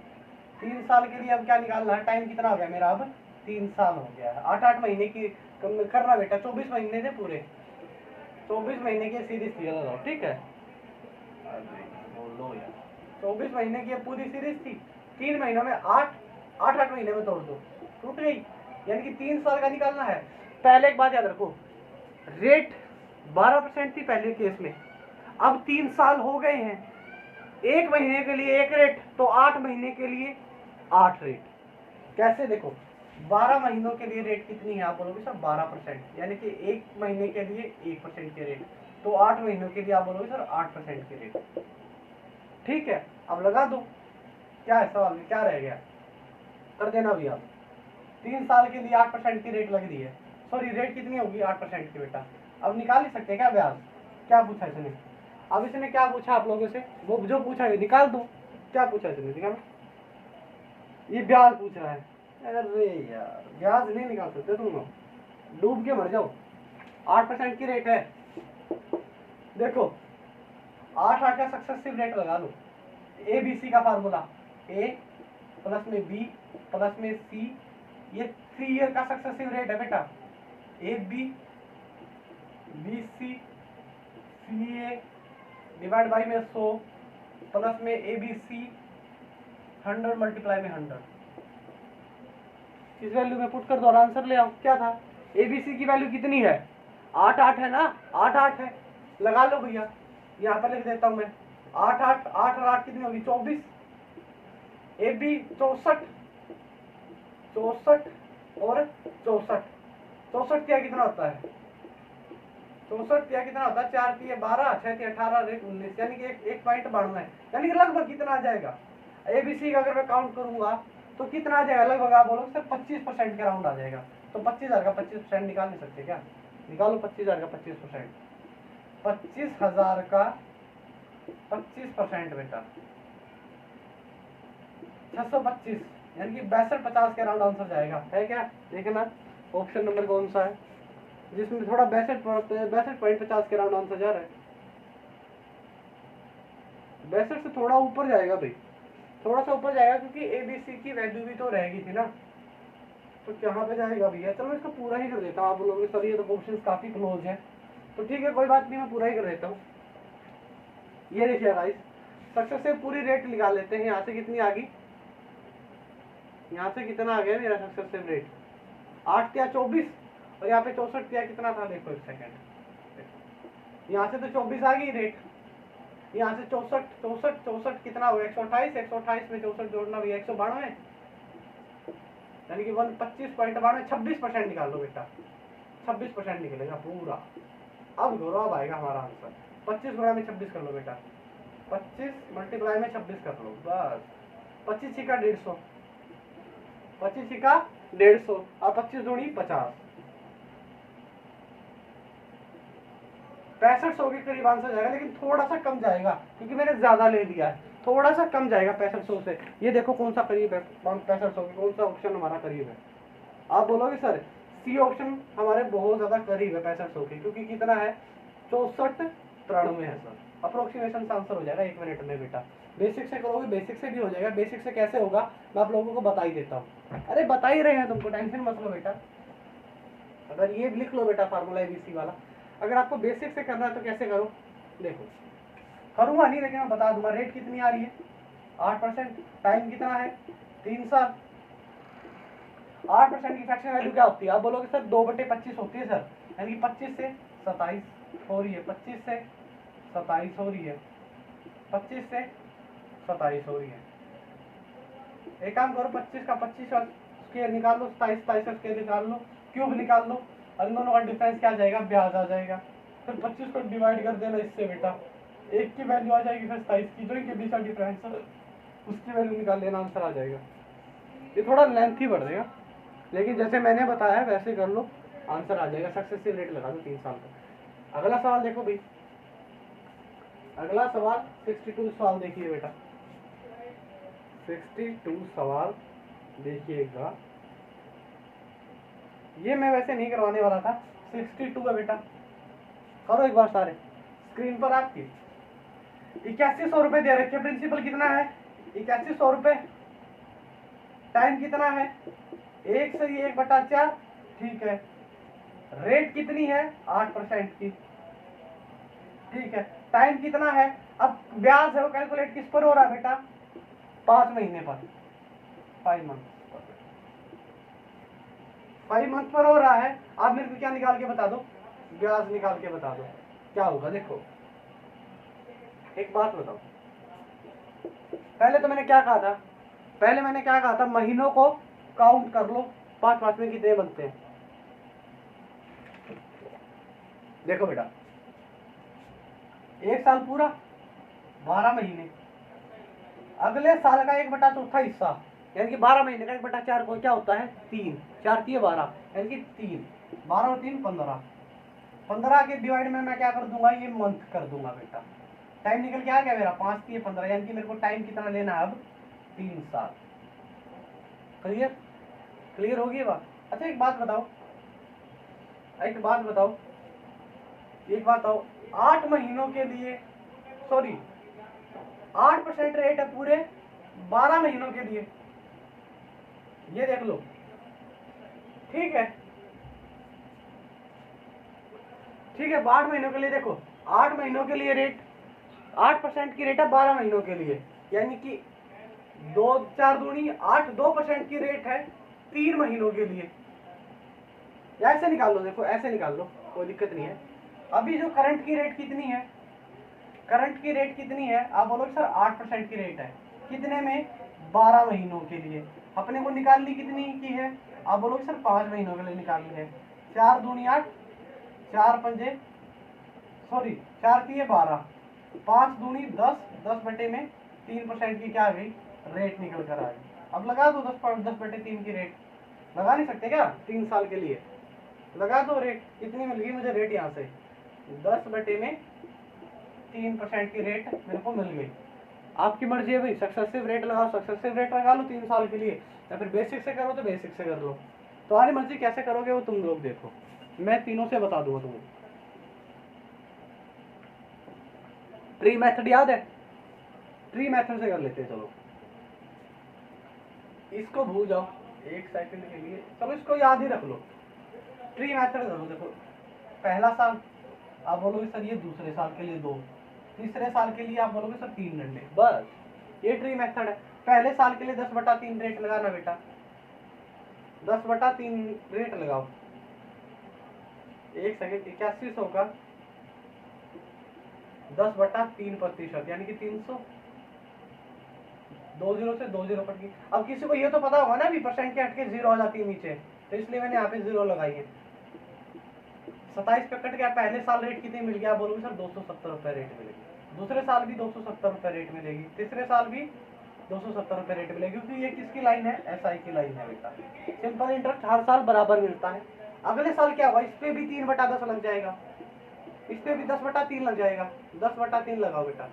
Speaker 1: 3 साल के लिए अब क्या निकालना है, टाइम कितना हो गया मेरा, अब 3 साल हो गया है। 8-8 महीने की करना बेटा, 24 महीने थे पूरे, 24 महीने की सीरीज थी, लगाओ ठीक है। बोलो यार, 24 महीने की पूरी सीरीज थी, 3 महीनों में 8 महीने में तोड़ दो, टूट गई। यानी कि 3 साल का निकालना है। पहले एक बात याद रखो, रेट 12% थी पहले केस में, अब 3 साल हो गए हैं। 1 महीने के लिए 1 रेट, तो 8 महीने के लिए 8 रेट। कैसे देखो, 12 महीनों के लिए रेट कितनी है, आप बोलोगे सर 12%, यानी कि 1 महीने के लिए 1% के रेट, तो 8 महीनों के लिए आप बोलोगे सर 8% के रेट। ठीक है, अब लगा दो, क्या है सवाल में, क्या रह गया, कर देना भी आप। 3 साल के लिए 8% की रेट लग रही है, सॉरी रेट कितनी होगी 8% की बेटा। अब निकाल ही सकते हैं क्या ब्याज, क्या पूछा इसने, अब इसने क्या पूछा आप लोगों से, वो जो पूछा है निकाल दो। क्या पूछा इसने, निकाल, ये ब्याज पूछ रहा है। अरे यार ब्याज नहीं निकाल सकते तुम लोग, डूब के मर जाओ। 8% की रेट है, देखो 8 का सक्सेसिव रेट लगा लो। ABC का फार्मूला, A प्लस में B प्लस में C, ये 3 ईयर का सक्सेसिव रेट है बेटा। AB BC CA divide by में 100 प्लस में ABC 100 मल्टीप्लाई में 100, इस वैल्यू में पुट कर दो और आंसर ले आओ। क्या था, ABC की वैल्यू कितनी है, 8 है ना, 8 है, लगा लो भैया, यहाँ पर लिख देता हूँ मैं। 8 और 8 कितनी होगी, 24। AB 64 और 64, 64 क्या कितना होता है, 64 क्या कितना होता है, 4 3 12 6 3 18 19, यानी कि 1.92 है, यानी कि लगभग कितना आ जाएगा। ABC का अगर मैं काउंट करूंगा तो कितना आ जाएगा, लगभग आप बोलोगे सर 25% के राउंड आ जाएगा। तो 25,000 का 25% निकाल नहीं सकते क्या, निकालो 25,000 का 25%, 25,000 का 25% बेटा 625, यानी कि 62-50 के राउंड आंसर जाएगा, है क्या। देखना ऑप्शन नंबर कौन सा है जिसमें थोड़ा 62.50 के राउंड आंसर जा रहा है। 62 से थोड़ा ऊपर जाएगा भाई, थोड़ा सा ऊपर जाएगा, क्योंकि ABC की वैल्यू भी तो रहेगी थी ना, तो कहाँ पे जाएगा भैया। चलो इसको पूरा ही कर देता हूँ, आप लोगों के सर ये तो क्वेश्चन काफी क्लोज है, तो ठीक है कोई बात नहीं, मैं पूरा ही कर देता हूँ। ये देखिए गाइस, सक्सेस से पूरी रेट निकाल लेते हैं। यहाँ से कितनी आ गई, यहाँ से कितना आ गया मेरा सक्सेसिव रेट, 8 या 24, और यहाँ पे 64 या कितना था, देखो एक सेकंड, यहाँ से तो 24 आ गई रेट, यहाँ से 64 कितना हो गया, 128, 128 में 64 जोड़ना भी 192, यानी कि 125.92, 26% निकाल लो बेटा, 26% निकलेगा पूरा। अब घोरो, अब आएगा हमारा आंसर, 25 गुणा में 26 कर लो बेटा, 25 मल्टीप्लाई में 26 कर लो, बस 25 का 150, 25 का 150, और 25 दूनी 50, 6500 के करीब आंसर जाएगा, लेकिन थोड़ा सा कम जाएगा क्योंकि मैंने ज्यादा ले लिया है, थोड़ा सा कम जाएगा 6500 से। ये देखो कौन सा करीब है 6500 के, कौन सा ऑप्शन हमारा करीब है, आप बोलोगे सर C ऑप्शन हमारे बहुत ज्यादा करीब है 6500 के, क्योंकि कितना है 64 93 है सर। अप्रोक्सीमेशन से आंसर हो जाएगा 1 मिनट में बेटा। बेसिक से करोगे बेसिक से भी हो जाएगा। बेसिक से कैसे होगा मैं आप लोगों को बता ही देता हूँ। अरे बता ही रहे हैं तुमको, टेंशन मत लो बेटा। अगर ये लिख लो बेटा फार्मूला ABC वाला, अगर आपको बेसिक से करना है तो कैसे करो, देखो करूँगा नहीं लेकिन मैं बता दूंगा। रेट कितनी आ रही है 8%, टाइम कितना है 3 साल। 8% की फ्रैक्शन वैल्यू क्या होती है, आप बोलोगे सर 2/25 होती है सर, यानी कि 25 से 27 हो रही है, 25 से 27 हो रही है, 25 से 27 हो रही है। एक काम करो 25 का 25 स्क्वायर निकाल लो, 27 का स्क्वायर निकाल लो, क्यूब निकाल लो, और दोनों का डिफरेंस क्या आ जाएगा, ब्याज आ जाएगा। फिर 25 को डिवाइड कर देना इससे बेटा, एक की वैल्यू आ जाएगी, फिर 27 की, जो इनके बीच का डिफरेंस है उसकी वैल्यू निकाल लेना, आंसर आ जाएगा। ये थोड़ा लेंथ ही बढ़ जाएगा लेकिन जैसे मैंने बताया वैसे कर लो, आंसर आ जाएगा। सक्सेसिव रेट लगा दो 3 साल का। अगला सवाल देखो भाई, अगला सवाल 62 सवाल देखिए बेटा, 62 सवाल देखिएगा। ये मैं वैसे नहीं करवाने वाला था, 62 है बेटा, करो एक बार सारे स्क्रीन पर आपकी। 8100 रुपए दे रखे, प्रिंसिपल कितना है 8100 रुपए, टाइम कितना है 1 से 1/4, ठीक है। रेट कितनी है 8% की, ठीक है। टाइम कितना है, अब ब्याज है वो कैलकुलेट किस पर हो रहा है बेटा, 5 महीने पर, 5 मंथ पर हो रहा है। आप मेरे को क्या निकाल के बता दो, ब्याज निकाल के बता दो क्या होगा। देखो एक बात बताओ, पहले तो मैंने क्या कहा था, पहले मैंने क्या कहा था, महीनों को काउंट कर लो, 5 में कितने बनते हैं। देखो बेटा 1 साल पूरा 12 महीने, अगले साल का 1/4 हिस्सा, यानी कि 12 महीने का 1/4 को क्या होता है 3, 4 3 12, यानी कि 3, 12 और 3 15, 15 के डिवाइड में मैं क्या कर दूंगा, ये मंथ कर दूंगा बेटा। टाइम निकल के आ गया मेरा, 5 3 15, यानी कि मेरे को टाइम कितना लेना है अब 3 साल। क्लियर, क्लियर होगी बात। अच्छा एक बात बताओ, एक बात बताओ, 8 महीनों के लिए, सॉरी 8% रेट है पूरे 12 महीनों के लिए, ये देख लो, ठीक है, ठीक है। 8 महीनों के लिए देखो, 8 महीनों के लिए रेट 8% की रेट है 12 महीनों के लिए, यानी कि 2 4 दूनी 8, 2% की रेट है 3 महीनों के लिए। ऐसे निकाल लो, देखो ऐसे निकाल लो, कोई दिक्कत नहीं है। अभी जो करंट की रेट कितनी है, करंट की रेट कितनी है, आप बोलोगे सर 8% की रेट है, कितने में 12 महीनों के लिए। अपने को निकाल ली कितनी की है, आप बोलोगे सर 5 महीनों के लिए निकालनी है। 4 दूनी 8, 4 पंजे, सॉरी 4 3 12, 5 दूनी 10, 10/3% की क्या आ गई, रेट निकल कर आ गई। अब लगा दो 10/3 की रेट, लगा नहीं सकते क्या 3 साल के लिए, लगा दो रेट, कितनी मिल गई मुझे रेट, यहाँ से 10/3% की रेट मेरे को मिल गई। आपकी मर्जी है भाई, सक्सेसिव रेट लगाओ, सक्सेसिव रेट लगा लो 3 साल के लिए, या फिर बेसिक से करो तो बेसिक से कर लो, तुम्हारी मर्जी, कैसे करोगे वो तुम लोग देखो, मैं तीनों से बता दूंगा तुम्हें। ट्री मेथड याद है, ट्री मेथड से कर लेते हैं, चलो इसको भूल जाओ 1 सेकंड के लिए, चलो इसको याद ही रख लो। ट्री मेथड करो, देखो पहला साल आप बोलोगे सर ये दूसरे साल के लिए 2, तीसरे साल के लिए आप बोलोगे सर 3 डंडे, बस ये ट्री मेथड है। पहले साल के लिए 10/3 रेट लगाना बेटा, 10/3 रेट लगाओ। 1 सेकंड, 8100 का 10/3%, यानी कि 300, 2 0 से 2 0 कट गई। अब किसी को ये तो पता होगा ना भी परसेंट के हटके 0 आ जाती है नीचे, तो इसलिए मैंने यहाँ पे 0 लगाई है। 27 पे कट गया, पहले साल रेट कितनी मिल गया, बोलोगे सर 270 रुपए रेट मिलेगी, दूसरे साल भी 270 रुपए रेट मिलेगी, तीसरे साल भी 270 रुपए रेट मिलेगी, क्योंकि ये किसकी लाइन है, SI की लाइन है बेटा। सिंपल इंटरेस्ट हर साल बराबर मिलता है। अगले साल क्या होगा, इस पे भी 3/10 लग जाएगा, इस पे भी 10/3 लग जाएगा, 10/3 लगाओ बेटा,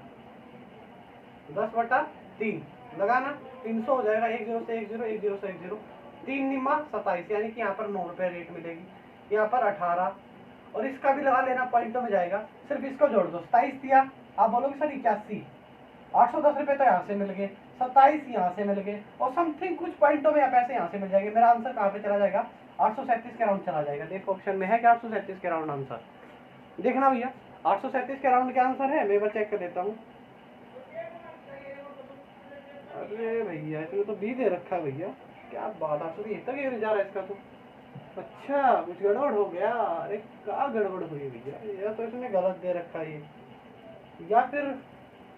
Speaker 1: 10/3 लगाना, 300 हो जाएगा, 1 0 से 1 0, 1 0 से 1 0, 3 निम्मा 27, यानी कि यहाँ पर 9 रुपए रेट मिलेगी, यहाँ पर 18, और इसका भी लगा लेना, पॉइंटों में जाएगा। सिर्फ इसको जोड़ दो, 27 दिया, आप बोलोगे सर 81, 810 रुपये तो यहाँ से मिल गए, 27 यहाँ से मिल गए, और समथिंग कुछ पॉइंटों में पैसे यहाँ से मिल जाएंगे। मेरा आंसर कहाँ पे चला जाएगा? 837 के राउंड चला जाएगा। देखो ऑप्शन में है कि 837 के राउंड आंसर, देखना भैया 837 के राउंड के आंसर है। मैं एक बार चेक कर देता हूँ। अरे भैया इसमें तो बी दे रखा है भैया, क्या बात, 873 तक जा रहा है इसका तो। अच्छा कुछ गड़बड़ हो गया। अरे क्या गड़बड़ हुई भैया, ये तो इसमें गलत दे रखा है ये, या फिर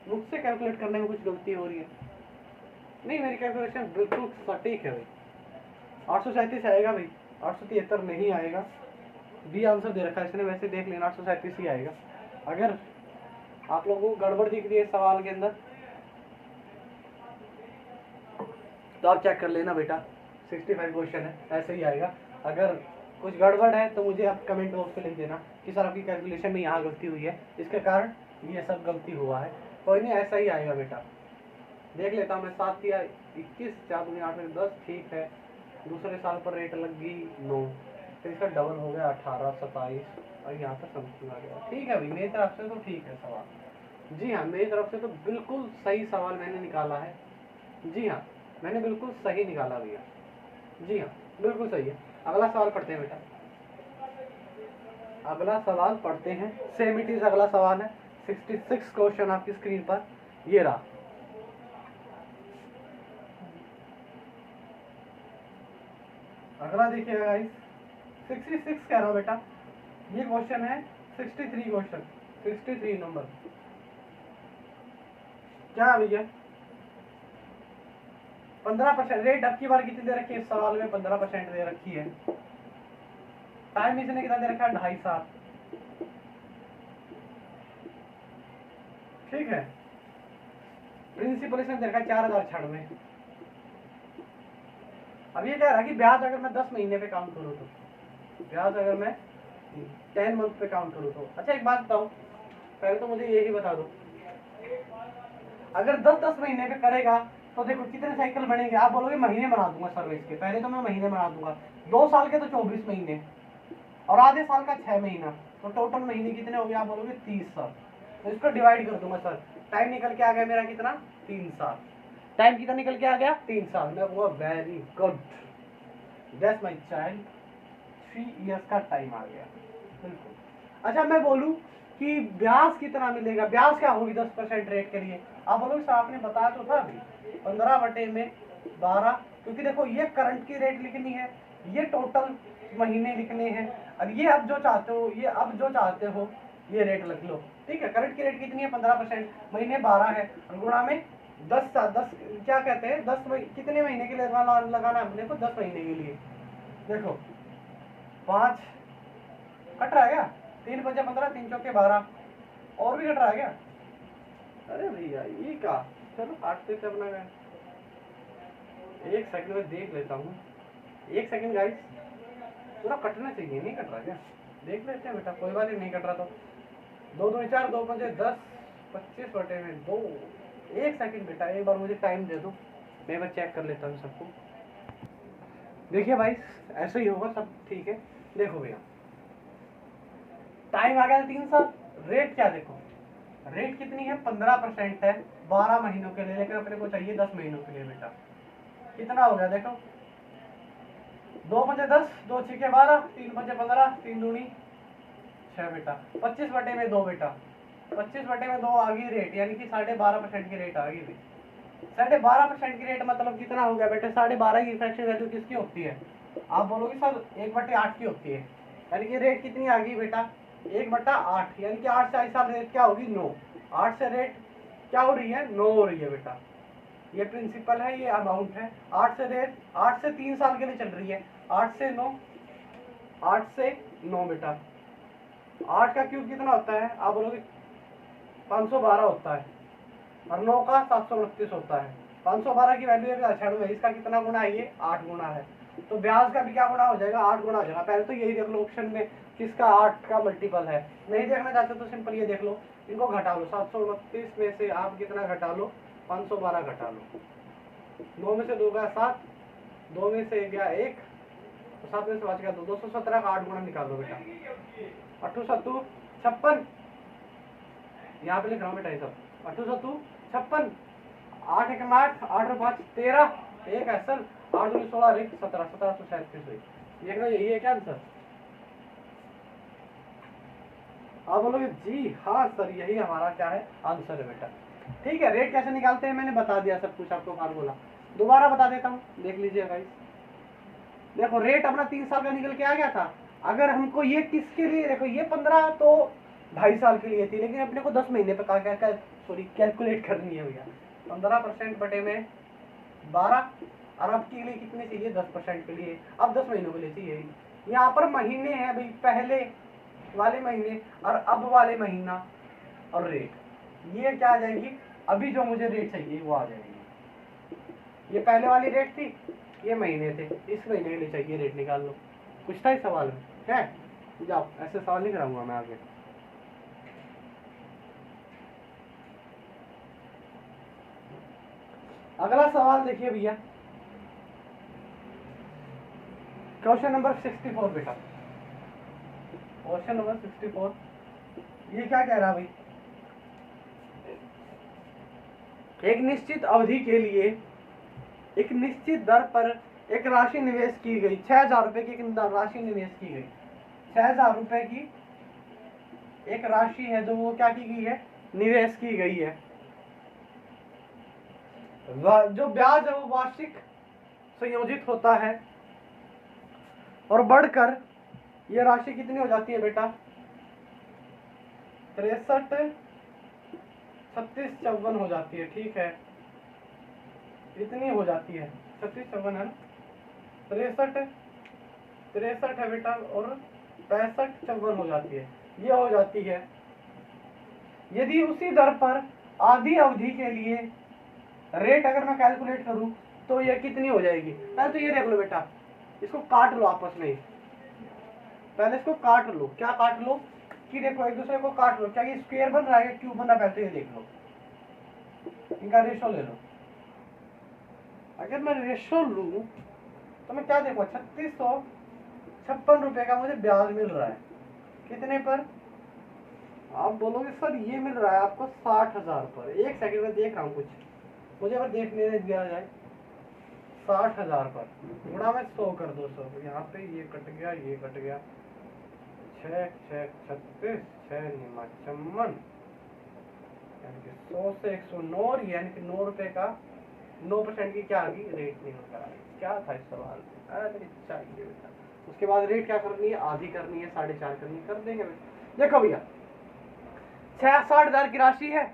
Speaker 1: मुझसे कैलकुलेट करने में कुछ गलती हो रही है। नहीं मेरी कैलकुलेशन बिल्कुल सटीक है भाई, 837 आएगा भाई, 873 नहीं आएगा। बी आंसर दे रखा है इसने, वैसे देख लेना 837 ही आएगा। अगर आप लोगों को गड़बड़ दिख रही है सवाल के अंदर तो आप चेक कर लेना बेटा, 65 क्वेश्चन है, ऐसे ही आएगा। अगर कुछ गड़बड़ है तो मुझे आप कमेंट बॉक्स पे लिख देना कि सर आपकी कैलकुलेशन में यहाँ गलती हुई है, इसके कारण ये सब गलती हुआ है। कोई नहीं, ऐसा ही आएगा बेटा। देख लेता हूँ मैं, 7 या 21, 4 दूनी 8 में 10, ठीक है। दूसरे साल पर रेट लग गई 9, फिर इसका डबल हो गया 18, 27 और यहाँ पर समथिंग आ गया। ठीक है भाई, मेरी तरफ से तो ठीक है सवाल। जी हाँ, मेरी तरफ से तो बिल्कुल सही सवाल मैंने निकाला है। जी हाँ, मैंने बिल्कुल सही निकाला भैया। जी हाँ, बिल्कुल सही है। अगला सवाल पढ़ते हैं बेटा, अगला सवाल पढ़ते हैं। सेम इट इज अगला सवाल है, 66 क्वेश्चन आपकी स्क्रीन पर ये रहा। अगला देखिएगा गाइस, 66 कह रहा हूँ बेटा, ये क्वेश्चन है 63 क्वेश्चन, 63 नंबर। क्या भैया 15% रेट अब की बार कितनी दे रखी है इस सवाल में? 15% दे रखी है। टाइम इसने कितना दे रखा है? 2.5 साल। ठीक है। प्रिंसिपल इसने दे रखा है 4096। अब ये कह रहा है कि ब्याज अगर मैं 10 महीने पे काउंट करूँ तो, ब्याज अगर मैं 10 मंथ पे काउंट करूँ तो। अच्छा एक बात बताओ, पहले तो मुझे यही बता दो, अगर 10-10 महीने पे करेगा तो देखो कितने साइकिल बनेंगे? आप बोलोगे महीने बना दूंगा सर्विस के, पहले तो मैं महीने बना दूंगा। 2 साल के तो 24 महीने और आधे साल का 6 महीना, तो टोटल महीने कितने हो गए? आप बोलोगे 30 साल। तो इसको डिवाइड कर दूंगा सर, टाइम निकल के आ गया मेरा कितना? 3 साल। टाइम कितना निकल के आ गया? 3 साल। मैं वो very good, that's my child, 3 years का टाइम आ गया। बिल्कुल। अच्छा मैं बोलूं कि ब्याज कितना मिलेगा? ब्याज क्या होगी 10% रेट के लिए? आप बोलोगे सर आपने बताया तो था अभी 15/12, क्योंकि देखो ये करंट की रेट लिखनी है, ये टोटल महीने लिखने हैं, और ये अब जो चाहते हो, ये अब जो चाहते हो ये रेट लिख लो। ठीक है, करंट की रेट कितनी है? 15%, महीने 12 है, और गुणा में 10 क्या कहते हैं 10 कितने महीने के लिए लगाना है अपने को? 10 महीने के लिए। देखो 5 कट रहा है क्या? 3 5 15, 3 चौके 12, और भी कट रहा है क्या? अरे भैया ये क्या, चलो काटते थे अपना गया। एक सेकंड में देख लेता हूँ, एक सेकंड गाइस, पूरा कटना चाहिए, नहीं कट रहा क्या? देख लेते हैं बेटा, कोई बात नहीं कट रहा तो। 2 2 4 2 5 10, 25/2। एक सेकंड बेटा, एक बार मुझे टाइम दे दो, मैं बार चेक कर लेता हूँ सबको। देखिए भाई ऐसे ही होगा सब, ठीक है। देखो भैया टाइम आ गया 3 साल। रेट क्या देखो, रेट कितनी है? 15% है 12 महीनों के लिए, लेकिन अपने को चाहिए 10 महीनों के लिए बेटा। कितना हो गया देखो, 2 5 10, 2 6 12, 3 5 15, 3 दूनी 6 बेटा, 25/2 बेटा, 25/2 आ गई रेट, यानी कि 12.5% की रेट आ गई। 12.5% की रेट मतलब कितना हो गया बेटा? 12.5 की फ्रैक्शन वैल्यू किसकी होती है? आप बोलोगे सर 1/8 की होती है, यानी कि रेट कितनी आ गई बेटा? 1/8, यानी कि 8 से 8 साल रेट क्या होगी? 9। 8 से रेट क्या हो रही है? 9 हो रही है बेटा। ये प्रिंसिपल है, ये अमाउंट है। 8 से रेट 8 से 3 साल के लिए चल रही है, 8 से 9, 8 से 9 बेटा। 8 का क्यूब कितना होता है? आप बोलोगे 512 होता है, और 9 का 729 होता है। 512 की वैल्यू है 96, इसका कितना गुना है? ये 8 गुना है। तो ब्याज का भी क्या गुना हो जाएगा? 8 गुना हो जाएगा। पहले तो यही देख लो ऑप्शन में किसका 8 का मल्टीपल है। नहीं देखना चाहते तो सिंपल ये देख लो, इनको घटा लो। 729 में से आप कितना घटा लो? 512 घटा लो। 9 में से 2 गया 7, 2 में से गया 1, तो 7 में से बच गया 2, 217 का 8 गुना निकाल दो बेटा। अट्ठू सत्तू 56, यहाँ पे लिख रहा हूँ बेटा ये सब, अट्ठू सत्तू 56, 8 एक 8, 8 और 5 13, एक ऐसा 8 दूनी 16 और 1 17, 1737 हुई। ये यही है क्या आंसर? आप बोलोगे जी हाँ सर यही हमारा क्या है आंसर है बेटा। ठीक है, रेट कैसे निकालते हैं मैंने बता दिया सब कुछ आपको, फार्मूला दोबारा बता देता हूँ, देख लीजिए गाइस। देखो रेट अपना 3 साल का निकल के आ गया था। अगर हमको ये किसके लिए, देखो ये 15 तो 2.5 साल के लिए थी, लेकिन अपने को 10 महीने पे कैलकुलेट करनी है भैया। 15% बटे में 12, और अब के लिए कितने चाहिए? 10% के लिए, अब 10 महीनों के लिए चाहिए। यहाँ पर महीने हैं भाई, पहले वाले महीने और अब वाले महीना और रेट, ये क्या आ जाएगी? अभी जो मुझे रेट चाहिए वो आ जाएगी। ये पहले वाली रेट थी, ये महीने थे, इस महीने के लिए चाहिए रेट निकाल लो। कुछ था इस सवाल में है? जाओ, ऐसे सवाल नहीं कराऊंगा मैं आगे। अगला सवाल देखिए भैया, क्वेश्चन नंबर 64 बेटा, क्वेश्चन नंबर 64। ये क्या कह रहा भाई? एक निश्चित अवधि के लिए एक निश्चित दर पर एक राशि निवेश की गई, 6,000 रुपए की एक राशि निवेश की गई। 6,000 रुपए की एक राशि है जो वो क्या की गई है? निवेश की गई है। जो ब्याज है वो वार्षिक संयोजित होता है और बढ़कर ये राशि कितनी हो जाती है बेटा? 63, 36, 54 हो जाती है। ठीक है, इतनी हो जाती है, 36, 54 है ना, 63 है बेटा, और 65, 54 हो जाती है, ये हो जाती है। यदि उसी दर पर आधी अवधि के लिए रेट अगर मैं कैलकुलेट करूं तो ये कितनी हो जाएगी? पहले तो ये देख लो बेटा, इसको काट लो आपस में, पहले इसको काट लो। क्या काट लो? कि देखो एक दूसरे को काट लो, क्या ये स्क्वायर बन रहा है क्यूब बन रहा है? पहले तो ये देख लो, इनका रेशो ले लो। अगर मैं रेशो लूं तो मैं क्या देखूंगा? 3656 रुपए का मुझे ब्याज मिल रहा है। कितने पर? आप बोलोगे सर ये मिल रहा है आपको 60,000 पर। एक सेकंड में देख रहा हूँ कुछ, मुझे अगर देखने दिया जाए 60,000 पर गुणा में 100 कर 200, यहाँ पे ये कट गया, ये कट गया, 6 6 36, 6 निमा 54, यानी कि 100 से 109, यानी कि 9 रुपए का 9% की क्या आ गई? रेट निकल कर आ गई। क्या था इस सवाल में? अरे चाहिए बेटा। उसके बाद रेट क्या करनी है? आधी करनी है, 4.5 करनी, कर देंगे। देखो भैया 60,000 की राशि है,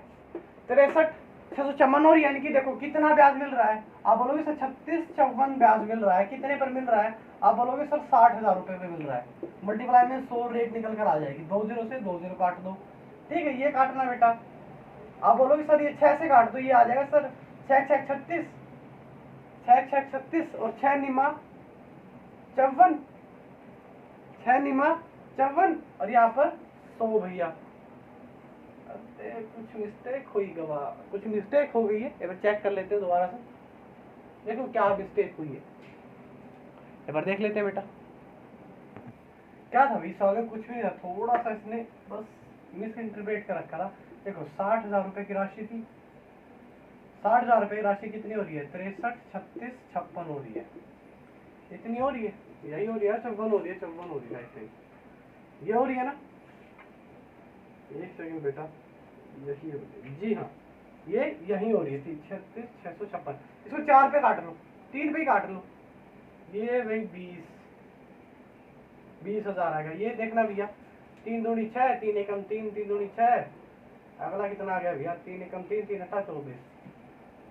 Speaker 1: 63,654 और यानी कि देखो कितना ब्याज मिल रहा है? आप बोलोगे सर 3654 ब्याज मिल रहा है। कितने पर मिल रहा है? आप बोलोगे सर 60,000 रुपए पे मिल रहा है। मल्टीप्लाई में 100, रेट निकल कर आ जाएगी। 2 0 से 2 0 काट दो। ठीक है, ये काटना बेटा। आप बोलोगे सर ये 6 से काट दो, ये आ जाएगा सर 6 6 36, 6 6 36 और 6 निमा 54, 6 निमा 54 और यहाँ पर 100 भैया। कुछ मिस्टेक हुई गवा, कुछ मिस्टेक हो गई है, एक बार चेक कर लेते हैं दोबारा से। देखो क्या मिस्टेक हुई है, एक बार देख लेते हैं बेटा। क्या था भाई सवाल में? कुछ भी नहीं, थोड़ा सा इसने बस मिस इंटरप्रेट कर रखा था। देखो 60,000 रुपए की राशि थी, 60,000 रुपए की राशि कितनी हो रही है? 63, 36, 56 हो रही है। इतनी हो रही है, यही हो रही है, 54 हो रही है, 54 हो रही है, ये हो रही है ना? एक सेकंड बेटा, यही जी हाँ, ये यही हो रही थी 36, 656। इसको 4 पे काट लो, 3 पे काट लो, ये भाई 20,000 आएगा। ये देखना भैया, 3 दूनी 6, 3 एकम 3, 3 दूनी 6, अगला कितना आ गया भैया? 3 एकम 3, 3 अठा 24।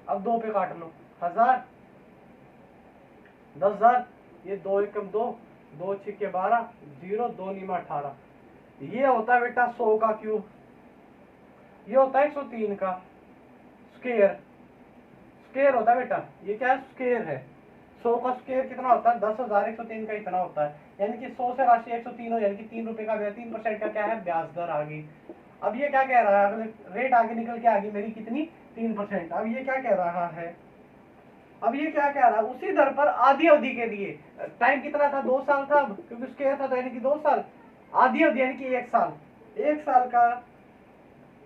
Speaker 1: अब 2 पे काट लो, 1000, 10,000, ये 2 एकम 2, 2 छिके 12, 0, 2 नीमा 18। ये होता है बेटा 100 का क्यूब, ये होता है 103 का स्क्वायर। स्क्वायर होता है बेटा, ये क्या है? स्क्वायर है। 100 का स्क्वायर कितना होता है? 10,103 का इतना होता है, यानी कि 100 से राशि 103 हो, यानी कि 3 रुपए का 3% का क्या है? ब्याज दर आ गई। अब ये क्या कह रहा है? अगले रेट आगे निकल के आ गई मेरी कितनी? 3%। अब ये क्या कह रहा है? अब ये क्या कह रहा है? उसी दर पर आधी अवधि के लिए, टाइम कितना था? 2 साल था, क्योंकि स्क्वायर था तो यानी कि 2 साल। आधी अवधि यानी कि 1 साल, 1 साल का,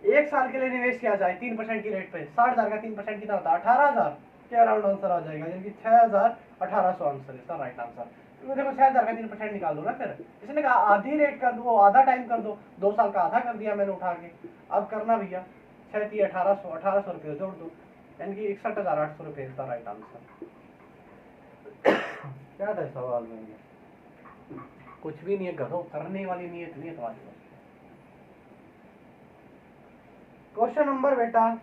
Speaker 1: 1 साल के लिए निवेश किया जाए 3% की रेट पे, 60,000 का 3% कितना होता है 18,000 के अराउंड आंसर आ जाएगा, यानी कि 6,1800 आंसर है इसका राइट आंसर। तो देखो 6,000 का 3% निकाल दो ना, फिर इसने कहा आधी रेट कर दो, आधा टाइम कर दो, 2 साल का आधा कर दिया मैंने उठा के। अब करना भैया 6 1800, 1800 रुपये जोड़ दो, यानी कि 61,800 रुपये इसका राइट आंसर। क्या था सवाल में, कुछ भी नहीं है गधो, करने वाली नीयत नहीं है तुम्हारी पास। क्वेश्चन नंबर बेटा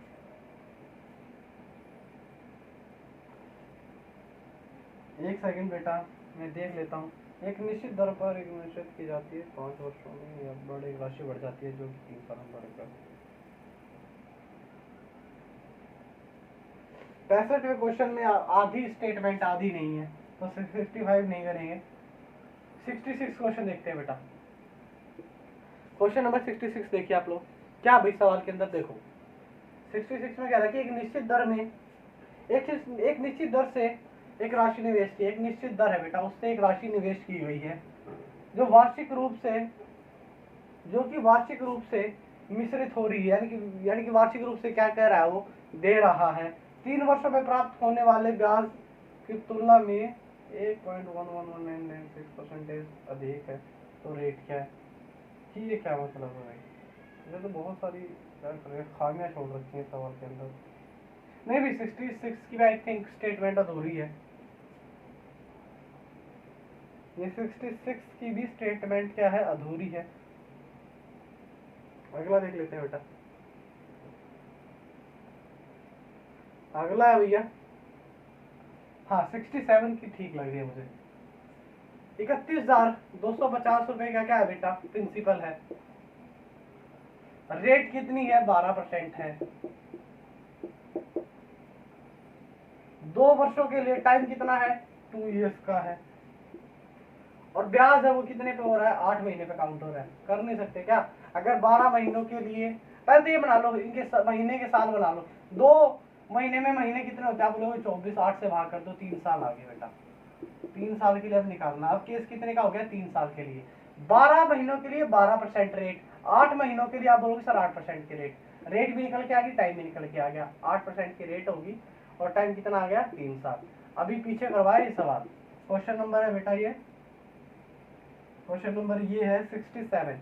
Speaker 1: 1 सेकंड बेटा मैं देख लेता हूँ। एक निश्चित दर पर एक निश्चित की जाती है 5 वर्षों में, या बड़ी राशि बढ़ जाती है जो कि 3 साल में बढ़कर 65वें क्वेश्चन में आधी स्टेटमेंट आधी नहीं है, तो 65 नहीं करेंगे। 66 क्वेश्चन देखते हैं बेटा। क्वेश्चन नंबर 66 देखिए आप लोग, क्या भाई सवाल के अंदर देखो 66 में क्या रहा कि एक निश्चित दर में एक निश्चित दर से एक राशि निवेश की, एक निश्चित दर है बेटा, उससे एक राशि निवेश की गई है जो वार्षिक रूप से मिश्रित हो रही है, यानी कि वार्षिक रूप से क्या कह रहा है वो दे रहा है 3 वर्षों में प्राप्त होने वाले ब्याज की तुलना में 1.1196% अधिक है, तो रेट क्या है कि ये क्या मतलब है भाई? ये तो बहुत सारी खामियां छोड़ रखी है सवाल के अंदर। नहीं भी 66 की आई थिंक स्टेटमेंट अधूरी है, ये 66 की भी स्टेटमेंट क्या है अधूरी है। अगला देख लेते हैं बेटा, अगला है भैया, हाँ 67 की ठीक लग रही है मुझे। 31,250 रुपए का क्या है बेटा प्रिंसिपल है, रेट कितनी है 12% है, 2 वर्षों के लिए, टाइम कितना है 2 इयर्स का है, और ब्याज है वो कितने पे हो रहा है 8 महीने पे काउंट हो रहा है। कर नहीं सकते क्या? अगर 12 महीनों के लिए, पहले तो ये बना लो इनके महीने के साल बना लो, 2 महीने में महीने कितने होते हैं आप लोग 24, 8 से भाग कर दो, 3 साल आ गए बेटा, 3 साल के लिए अब निकालना। अब केस कितने का हो गया 3 साल के लिए, 12 महीनों के लिए 12% रेट, 8 महीनों के लिए आप बोलोगे सर 8% की रेट भी निकल के आ गई, टाइम भी निकल के आ गया, 8% की रेट होगी और टाइम कितना आ गया 3 साल। अभी पीछे करवाए ये सवाल, क्वेश्चन नंबर है बेटा ये, क्वेश्चन नंबर ये है 67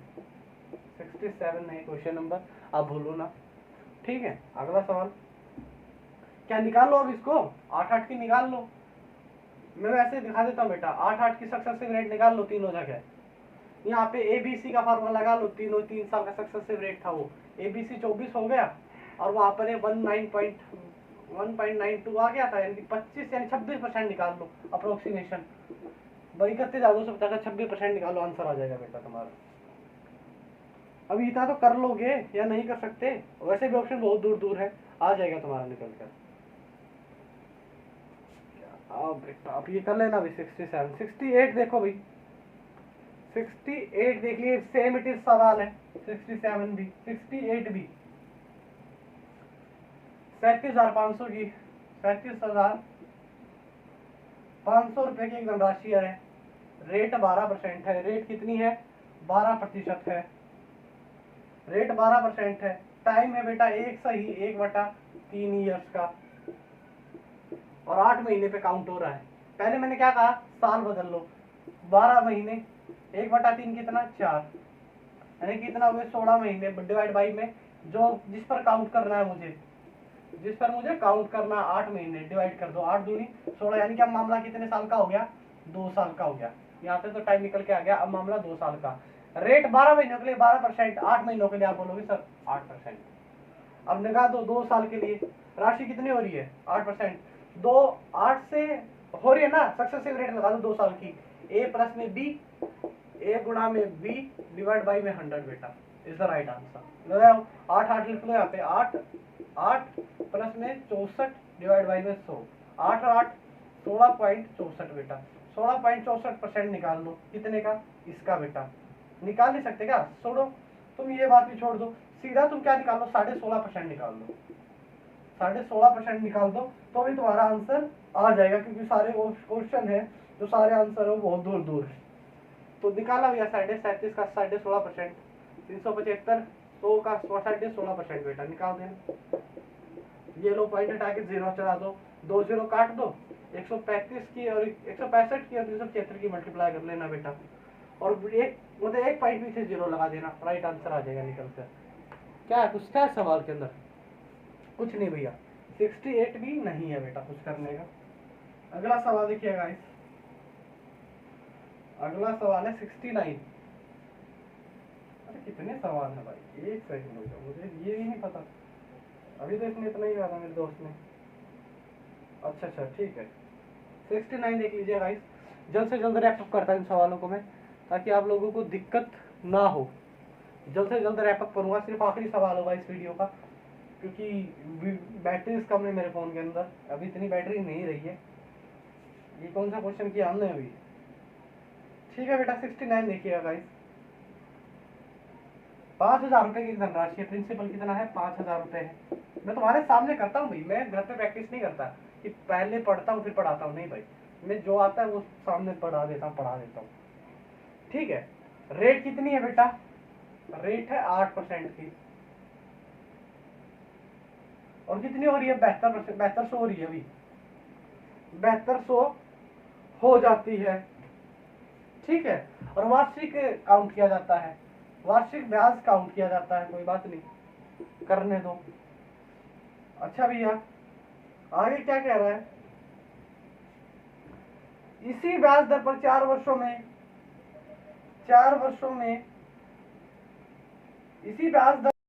Speaker 1: नहीं क्वेश्चन नंबर, आप भूलो ना, ठीक है। अगला सवाल क्या निकाल लो, अब इसको 8 की निकाल लो, मैं वैसे दिखा देता हूँ बेटा, 8 की सक्सेसिव रेट निकाल लो तीनों जगह। यहाँ पे ABC का फार्मूला लगा लो, 3 साल का सक्सेसिव रेट था वो, ABC 24 हो गया और वहाँ पर 1.92 आ गया था, यानी कि 25 यानी 26% निकाल लो अप्रोक्सीमेशन, 31,250 26% निकालो, आंसर आ जाएगा बेटा तुम्हारा। अब इतना तो कर लोगे या नहीं कर सकते? वैसे भी ऑप्शन बहुत दूर दूर है, आ जाएगा तुम्हारा निकल कर। बेटा आप ये कर लेना भाई 67, 68 देखो भाई, 68 देख लिए, सेम इट इज सवाल है, 67 भी 68 भी 37,500 की, 37,500 रुपए की एक धनराशि है, रेट 12% है, रेट कितनी है 12% है, रेट 12% है, टाइम है बेटा 1/3 ईयर्स का और 8 महीने पे काउंट हो रहा है। पहले मैंने क्या कहा साल बदल लो, 12 महीने 1/3 कितना 4, यानी कितना हुए 16 महीने डिवाइड बाई में, जो जिस पर काउंट करना है मुझे, जिस पर मुझे काउंट करना 8 महीने डिवाइड कर दो, 8 दूनी 16, यानी कि अब मामला कितने साल का हो गया 2 साल का हो गया। यहाँ पे तो टाइम निकल के आ गया, अब मामला 2 साल का, रेट 12 महीनों के लिए 12%, 8 महीनों के लिए आप बोलोगे सर 8%। अब लगा दो 2 साल के लिए, राशि कितनी हो रही है 8%, 8 से हो रही है ना, सक्सेसिव रेट लगा दो 2 साल की, A प्लस में B, A गुणा में B डिवाइड बाई में 100 बेटा इज द राइट आंसर। लगाओ 8 लिख लो यहाँ पे, 8 प्लस में 64 डिवाइड बाई में 100, 8 और 8 16.64 बेटा, 16.64% निकाल लो, कितने का इसका बेटा, निकाल नहीं सकते क्या? छोड़ो तुम ये बात भी छोड़ दो, सीधा तुम क्या निकाल लो 16.5% निकाल दो, 16.5% निकाल दो तो भी तुम्हारा आंसर आ जाएगा, क्योंकि सारे क्वेश्चन है जो सारे आंसर है वो बहुत दूर दूर है, तो निकाला भैया 37.5 का 16.5%, 375 100 का 16% बेटा निकाल देना। ये लो पॉइंट हटा के 0 चढ़ा दो, 2 0 काट दो, 135 की और 165 की और 376 की मल्टीप्लाई कर लेना बेटा, और एक मतलब एक पॉइंट पीछे 0 लगा देना, राइट आंसर आ जाएगा निकल कर। क्या है कुछ था सवाल के अंदर? कुछ नहीं भैया, 68 भी नहीं है बेटा कुछ करने का। अगला सवाल देखिएगा गाइस, अगला सवाल है 69। अरे कितने सवाल है भाई, एक सेकंड हो जाओ, मुझे ये भी नहीं पता, अभी तो इसने इतना ही कहा था मेरे दोस्त ने। अच्छा ठीक है, 69 देख लीजिए गाइस। जल्द से जल्द रैप अप करता हूँ इन सवालों को मैं, ताकि आप लोगों को दिक्कत ना हो। जल्द से जल्द रैप अप करूँगा, सिर्फ आखिरी सवाल होगा इस वीडियो का, क्योंकि बैटरी कम है मेरे फ़ोन के अंदर, अभी इतनी बैटरी नहीं रही है। ये कौन सा क्वेश्चन किया हमने अभी? ठीक है बेटा 69 देखिएगा गाइस। 5,000 रुपये की धनराशि है, प्रिंसिपल कितना है? 5,000 रुपये है। मैं तुम्हारे सामने करता हूँ भाई, मैं घर पे प्रैक्टिस नहीं करता कि पहले पढ़ता हूँ फिर पढ़ाता हूँ, नहीं भाई, मैं जो आता है वो सामने पढ़ा देता हूँ। ठीक है, रेट कितनी है बेटा? रेट है 8% की, और कितनी हो रही है? 72%, 7200 हो रही है अभी, 7200 हो जाती है। ठीक है, और वार्षिक काउंट किया जाता है, वार्षिक ब्याज काउंट किया जाता है, कोई बात नहीं, करने दो। अच्छा भैया आगे क्या कह रहा है? इसी ब्याज दर पर 4 वर्षों में इसी ब्याज दर